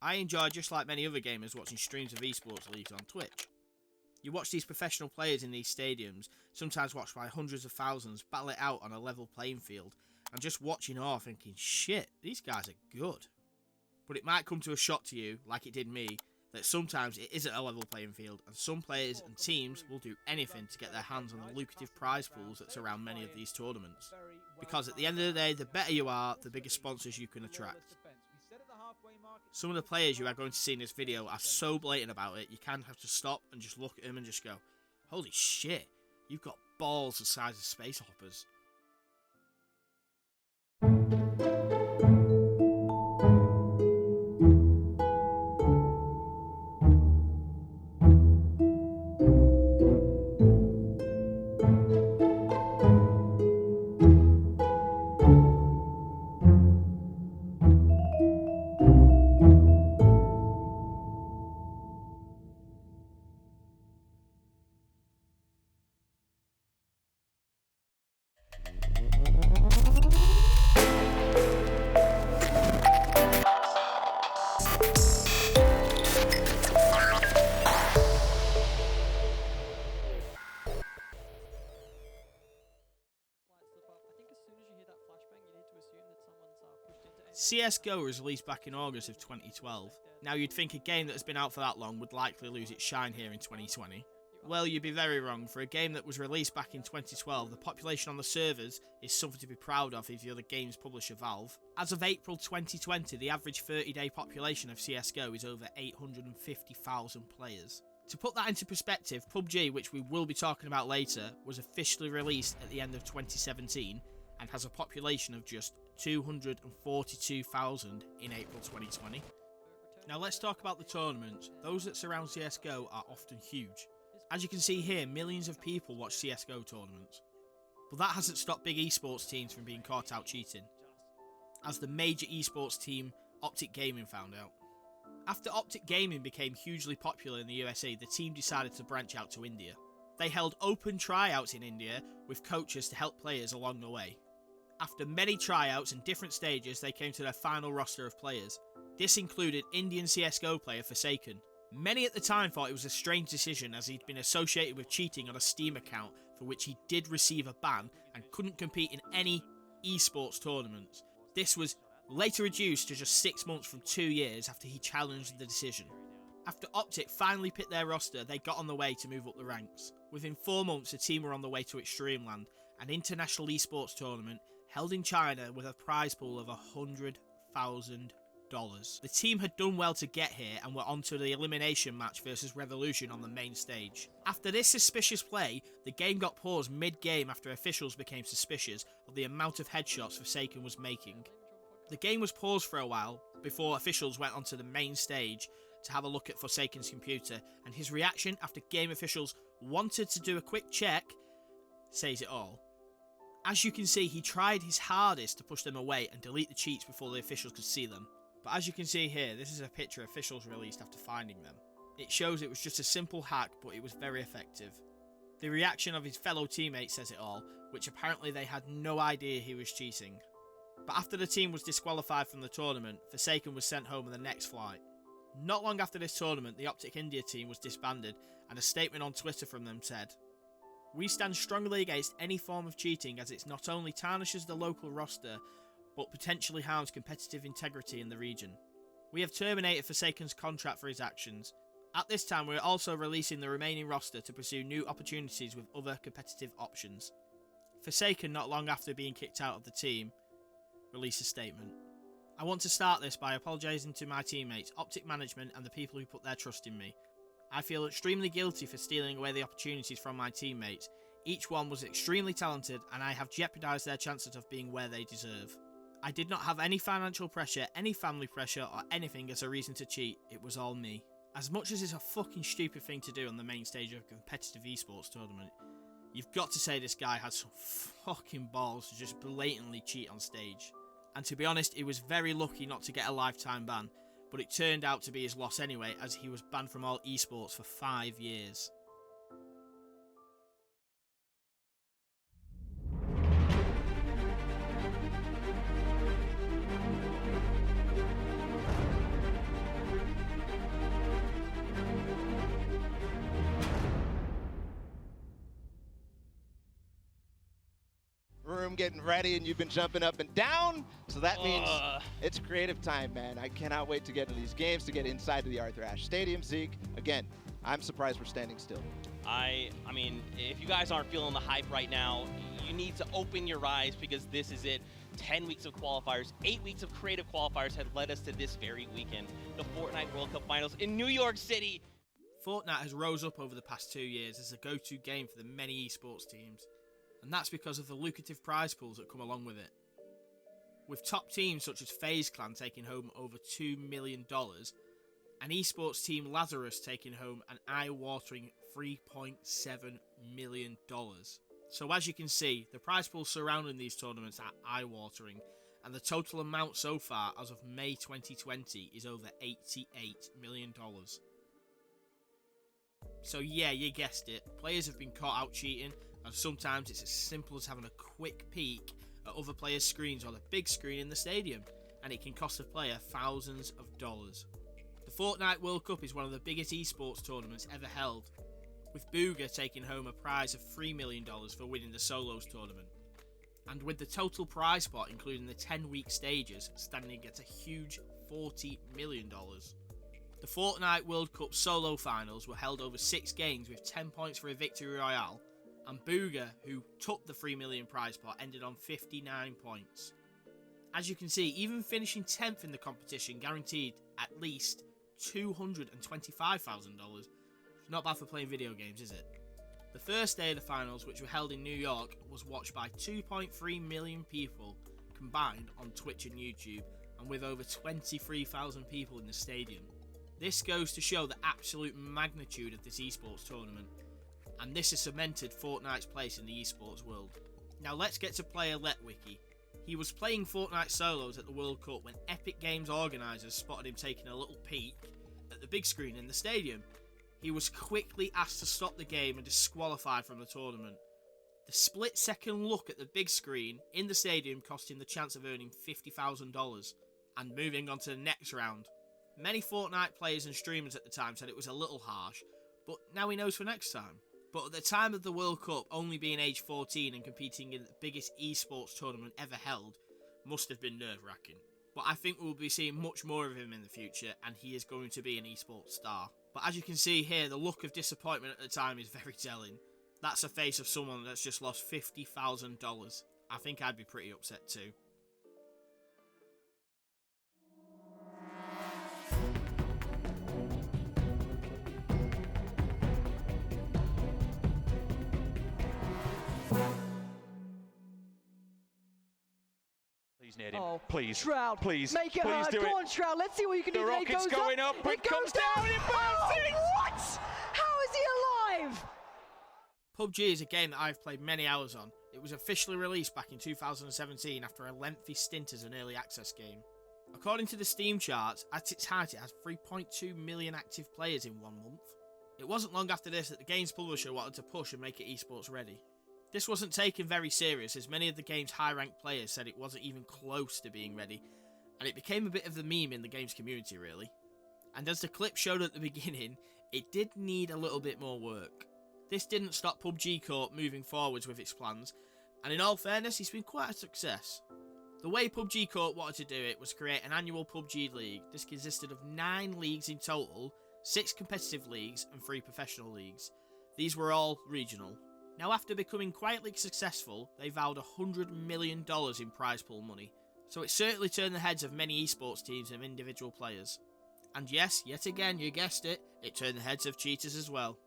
I enjoy, just like many other gamers, watching streams of esports leagues on Twitch. You watch these professional players in these stadiums, sometimes watched by hundreds of thousands, battle it out on a level playing field, and just watching awe thinking, shit, these guys are good. But it might come to a shock to you, like it did me, that sometimes it isn't a level playing field, and some players and teams will do anything to get their hands on the lucrative prize pools that surround many of these tournaments. Because at the end of the day, the better you are, the bigger sponsors you can attract. Some of the players you are going to see in this video are so blatant about it, you kind of have to stop and just look at them and just go, holy shit, you've got balls the size of space hoppers. CSGO was released back in August of 2012. Now you'd think a game that has been out for that long would likely lose its shine here in 2020. Well, you'd be very wrong. For a game that was released back in 2012, the population on the servers is something to be proud of if you're the game's publisher Valve. As of April 2020, the average 30-day population of CSGO is over 850,000 players. To put that into perspective, PUBG, which we will be talking about later, was officially released at the end of 2017 and has a population of just 242,000 in April 2020. Now let's talk about the tournaments. Those that surround CSGO are often huge. As you can see here, millions of people watch CSGO tournaments. But that hasn't stopped big esports teams from being caught out cheating, as the major esports team Optic Gaming found out. After Optic Gaming became hugely popular in the USA, the team decided to branch out to India. They held open tryouts in India with coaches to help players along the way. After many tryouts and different stages, they came to their final roster of players. This included Indian CSGO player Forsaken. Many at the time thought it was a strange decision, as he'd been associated with cheating on a Steam account for which he did receive a ban and couldn't compete in any esports tournaments. This was later reduced to just 6 months from 2 years after he challenged the decision. After Optic finally picked their roster, they got on the way to move up the ranks. Within 4 months, the team were on the way to Extremeland, an international esports tournament held in China with a prize pool of $100,000. The team had done well to get here and were on to the elimination match versus Revolution on the main stage. After this suspicious play, the game got paused mid-game after officials became suspicious of the amount of headshots Forsaken was making. The game was paused for a while before officials went onto the main stage to have a look at Forsaken's computer, and his reaction after game officials wanted to do a quick check says it all. As you can see, he tried his hardest to push them away and delete the cheats before the officials could see them. But as you can see here, this is a picture officials released after finding them. It shows it was just a simple hack, but it was very effective. The reaction of his fellow teammates says it all, which apparently they had no idea he was cheating. But after the team was disqualified from the tournament, Forsaken was sent home on the next flight. Not long after this tournament, the Optic India team was disbanded, and a statement on Twitter from them said, "We stand strongly against any form of cheating, as it not only tarnishes the local roster, but potentially harms competitive integrity in the region. We have terminated Forsaken's contract for his actions. At this time, we are also releasing the remaining roster to pursue new opportunities with other competitive options." Forsaken, not long after being kicked out of the team, released a statement. "I want to start this by apologising to my teammates, Optic management, and the people who put their trust in me. I feel extremely guilty for stealing away the opportunities from my teammates. Each one was extremely talented, and I have jeopardised their chances of being where they deserve. I did not have any financial pressure, any family pressure, or anything as a reason to cheat. It was all me." As much as it's a fucking stupid thing to do on the main stage of a competitive esports tournament, you've got to say this guy had some fucking balls to just blatantly cheat on stage. And to be honest, he was very lucky not to get a lifetime ban, but it turned out to be his loss anyway, as he was banned from all esports for 5 years. room getting ready and you've been jumping up and down. So that means it's creative time, man. I cannot wait to get into these games, to get inside to the Arthur Ashe Stadium. Zeke, again, I'm surprised we're standing still. I mean, if you guys aren't feeling the hype right now, you need to open your eyes, because this is it. 10 weeks of qualifiers, 8 weeks of creative qualifiers had led us to this very weekend, the Fortnite World Cup Finals in New York City. Fortnite has rose up over the past 2 years as a go-to game for the many esports teams, and that's because of the lucrative prize pools that come along with it. With top teams such as FaZe Clan taking home over $2 million, and esports team Lazarus taking home an eye-watering $3.7 million. So as you can see, the prize pools surrounding these tournaments are eye-watering, and the total amount so far as of May 2020 is over $88 million. So yeah, you guessed it, players have been caught out cheating, and sometimes it's as simple as having a quick peek at other players' screens on a big screen in the stadium, and it can cost a player thousands of dollars. The Fortnite World Cup is one of the biggest esports tournaments ever held, with Booga taking home a prize of $3 million for winning the solos tournament, and with the total prize pot including the 10-week stages standing at a huge $40 million. The Fortnite World Cup solo finals were held over 6 games with 10 points for a victory royale, and Booga, who took the $3 million prize pot, ended on 59 points. As you can see, even finishing 10th in the competition guaranteed at least $225,000. Not bad for playing video games, is it? The first day of the finals, which were held in New York, was watched by 2.3 million people combined on Twitch and YouTube, and with over 23,000 people in the stadium. This goes to show the absolute magnitude of this esports tournament, and this has cemented Fortnite's place in the esports world. Now let's get to player Letwiki. He was playing Fortnite solos at the World Cup when Epic Games organisers spotted him taking a little peek at the big screen in the stadium. He was quickly asked to stop the game and disqualified from the tournament. The split-second look at the big screen in the stadium cost him the chance of earning $50,000 and moving on to the next round. Many Fortnite players and streamers at the time said it was a little harsh, but now he knows for next time. But at the time of the World Cup, only being age 14 and competing in the biggest esports tournament ever held must have been nerve-wracking. But I think we'll be seeing much more of him in the future, and he is going to be an esports star. But as you can see here, the look of disappointment at the time is very telling. That's a face of someone that's just lost $50,000. I think I'd be pretty upset too. Please, Ned, please, Shroud, please, make it please hard. do Go it. on, Shroud. Let's see what you can do. The rocket's going up. It comes down. It bounces. What? How is he alive? PUBG is a game that I've played many hours on. It was officially released back in 2017 after a lengthy stint as an early access game. According to the Steam charts, at its height it has 3.2 million active players in 1 month. It wasn't long after this that the game's publisher wanted to push and make it esports ready. This wasn't taken very serious, as many of the game's high-ranked players said it wasn't even close to being ready, and it became a bit of the meme in the game's community really. And as the clip showed at the beginning, it did need a little bit more work. This didn't stop PUBG Corp moving forwards with its plans, and in all fairness, it's been quite a success. The way PUBG Corp wanted to do it was create an annual PUBG League. This consisted of 9 leagues in total, 6 competitive leagues and 3 professional leagues. These were all regional. Now after becoming quietly successful, they vowed $100 million in prize pool money, so it certainly turned the heads of many esports teams and individual players. And yes, yet again, you guessed it, it turned the heads of cheaters as well.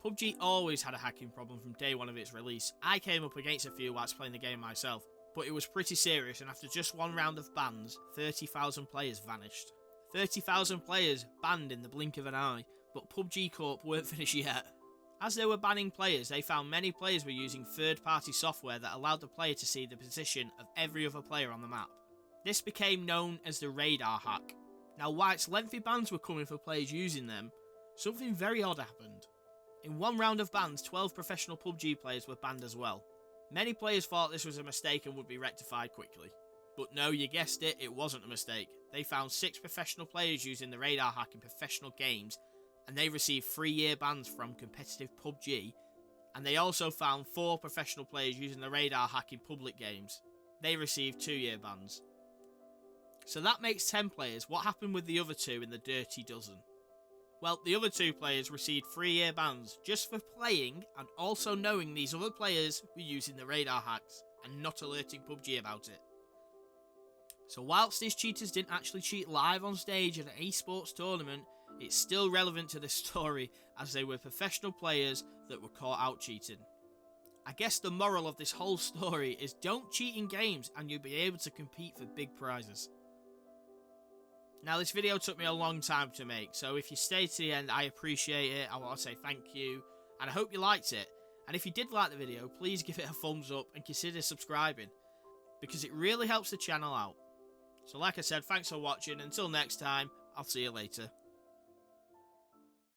PUBG always had a hacking problem from day one of its release. I came up against a few whilst playing the game myself, but it was pretty serious, and after just 1 round of bans, 30,000 players vanished. 30,000 players banned in the blink of an eye, but PUBG Corp weren't finished yet. As they were banning players, they found many players were using third-party software that allowed the player to see the position of every other player on the map. This became known as the radar hack. Now whilst lengthy bans were coming for players using them, something very odd happened. In 1 round of bans, 12 professional PUBG players were banned as well. Many players thought this was a mistake and would be rectified quickly. But no, you guessed it, it wasn't a mistake. They found 6 professional players using the radar hack in professional games, and they received 3-year bans from competitive PUBG, And they also found 4 professional players using the radar hack in public games. They received 2-year bans. So that makes 10 players. What happened with the other 2 in the dirty dozen? Well, the other 2 players received 3-year bans just for playing and also knowing these other players were using the radar hacks and not alerting PUBG about it. So whilst these cheaters didn't actually cheat live on stage at an esports tournament, it's still relevant to this story as they were professional players that were caught out cheating. I guess the moral of this whole story is don't cheat in games and you'll be able to compete for big prizes. Now this video took me a long time to make, so if you stayed to the end I appreciate it, I want to say thank you, and I hope you liked it. And if you did like the video, please give it a thumbs up and consider subscribing, because it really helps the channel out. So like I said, thanks for watching, until next time, I'll see you later.